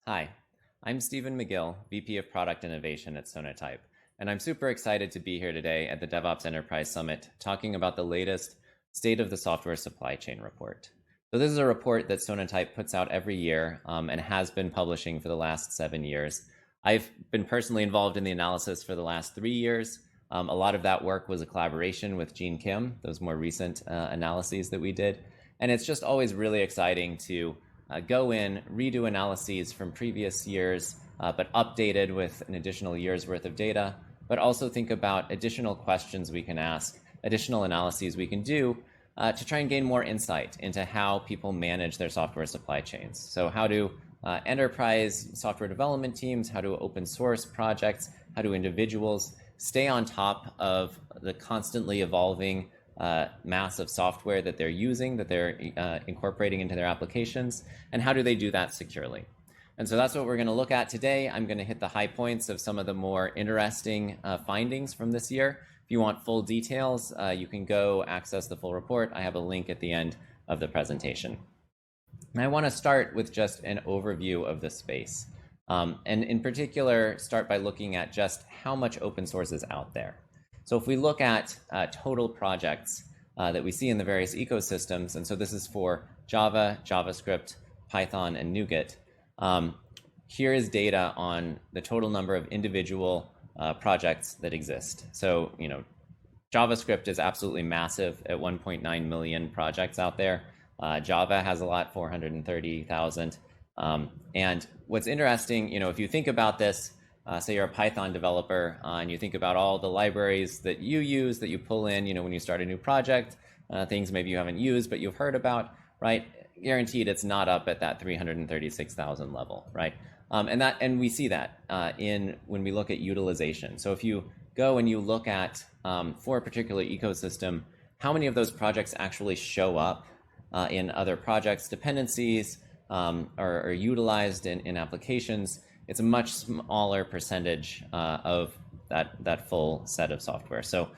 Hi, I'm Stephen Magill, VP of Product Innovation at Sonatype, and I'm super excited to be here today at the DevOps Enterprise Summit talking about the latest State of the Software Supply Chain report. So this is a report that Sonatype puts out every year and has been publishing for the last 7 years. I've been personally involved in the analysis for the last 3 years. A lot of that work was a collaboration with Gene Kim, those more recent analyses that we did. And it's just always really exciting to go in, redo analyses from previous years, but updated with an additional year's worth of data, but also think about additional questions we can ask, additional analyses we can do to try and gain more insight into how people manage their software supply chains. So how do enterprise software development teams, how do open source projects, how do individuals stay on top of the constantly evolving mass of software that they're using, that they're incorporating into their applications, and how do they do that securely? And so that's what we're going to look at today. I'm going to hit the high points of some of the more interesting findings from this year. If you want full details, you can go access the full report. I have a link at the end of the presentation. And I want to start with just an overview of the space. And in particular, start by looking at just how much open source is out there. So if we look at total projects that we see in the various ecosystems, and so this is for Java, JavaScript, Python, and NuGet, here is data on the total number of individual projects that exist. So, JavaScript is absolutely massive at 1.9 million projects out there. Java has a lot, 430,000. And what's interesting, if you think about this, say you're a Python developer and you think about all the libraries that you use, that you pull in, when you start a new project, things maybe you haven't used, but you've heard about, right? Guaranteed it's not up at that 336,000 level, right? And we see that when we look at utilization. So if you go and you look at, for a particular ecosystem, how many of those projects actually show up in other projects, dependencies, are utilized in applications, it's a much smaller percentage of that full set of software. So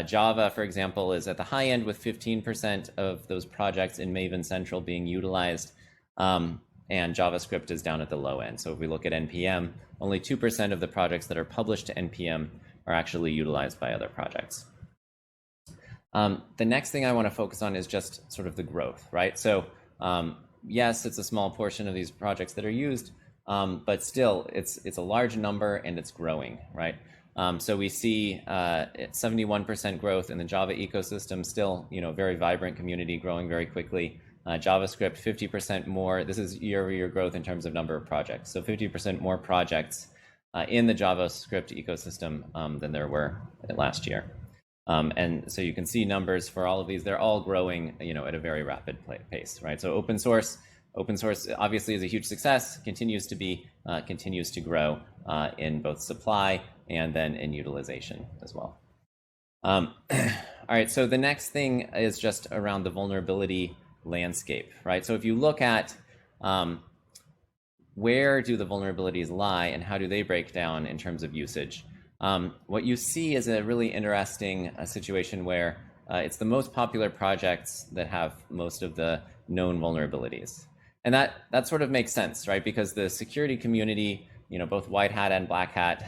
Java, for example, is at the high end with 15% of those projects in Maven Central being utilized, and JavaScript is down at the low end. So if we look at NPM, only 2% of the projects that are published to NPM are actually utilized by other projects. The next thing I want to focus on is just sort of the growth, right? So yes, it's a small portion of these projects that are used, but still, it's a large number and it's growing, right? So we see 71% growth in the Java ecosystem, still, very vibrant community growing very quickly. JavaScript, 50% more. This is year-over-year growth in terms of number of projects. So 50% more projects in the JavaScript ecosystem than there were last year. And so you can see numbers for all of these. They're all growing, at a very rapid pace, right? So open source obviously is a huge success, continues to grow in both supply and then in utilization as well. All right, so the next thing is just around the vulnerability landscape, right? So if you look at where do the vulnerabilities lie and how do they break down in terms of usage, what you see is a really interesting situation where it's the most popular projects that have most of the known vulnerabilities. And that sort of makes sense, right? Because the security community, both white hat and black hat,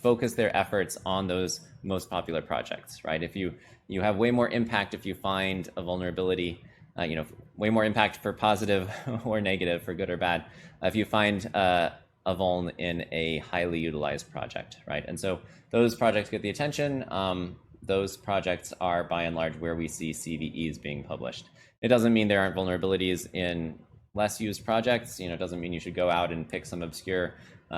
focus their efforts on those most popular projects, right? If you have way more impact if you find a vulnerability, way more impact for positive or negative, for good or bad, if you find a vuln in a highly utilized project, right? And so those projects get the attention. Those projects are by and large where we see CVEs being published. It doesn't mean there aren't vulnerabilities in less used projects. It doesn't mean you should go out and pick some obscure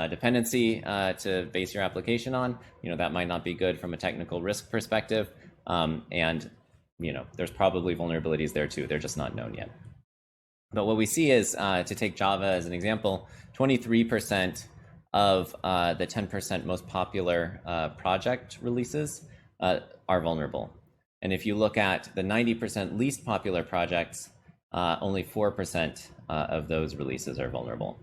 dependency to base your application on. That might not be good from a technical risk perspective. And there's probably vulnerabilities there too. They're just not known yet. But what we see is, to take Java as an example, 23% of the 10% most popular project releases are vulnerable. And if you look at the 90% least popular projects, only 4% of those releases are vulnerable.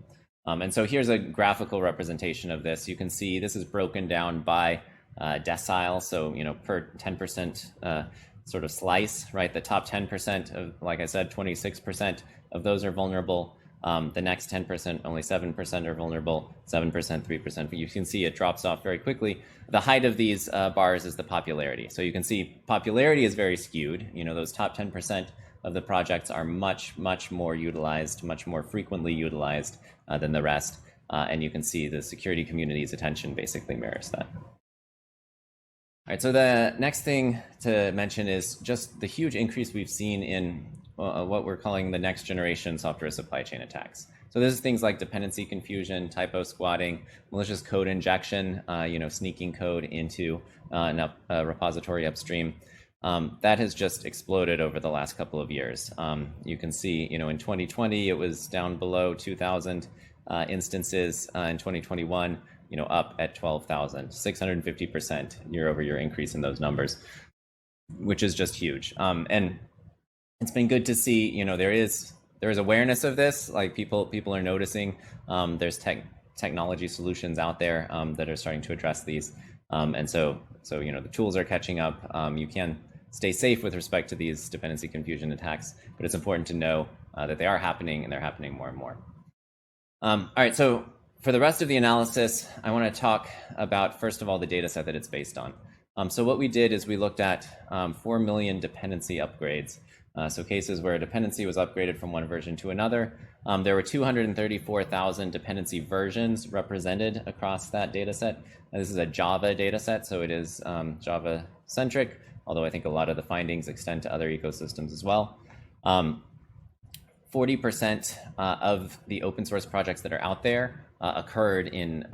And so here's a graphical representation of this. You can see this is broken down by decile, so per 10% sort of slice, right? The top 10% of, like I said, 26% of those are vulnerable. The next 10%, only 7% are vulnerable, 7%, 3%. But you can see it drops off very quickly. The height of these bars is the popularity. So you can see popularity is very skewed. Those top 10% of the projects are much, much more utilized, much more frequently utilized than the rest. And you can see the security community's attention basically mirrors that. All right, so the next thing to mention is just the huge increase we've seen in what we're calling the next generation software supply chain attacks. So this is things like dependency confusion, typo squatting, malicious code injection, sneaking code into a repository upstream. That has just exploded over the last couple of years. You can see, in 2020, it was down below 2,000 instances. In 2021, up at 12,000, 650% year-over-year increase in those numbers, which is just huge. And it's been good to see, there is awareness of this, like people are noticing. There's technology solutions out there that are starting to address these. And so the tools are catching up. You can stay safe with respect to these dependency confusion attacks, but it's important to know that they are happening, and they're happening more and more. All right, so for the rest of the analysis, I want to talk about, first of all, the data set that it's based on. So what we did is we looked at 4 million dependency upgrades. So cases where a dependency was upgraded from one version to another. There were 234,000 dependency versions represented across that data set. Now, this is a Java data set, so it is Java-centric, although I think a lot of the findings extend to other ecosystems as well. 40% of the open source projects that are out there occurred in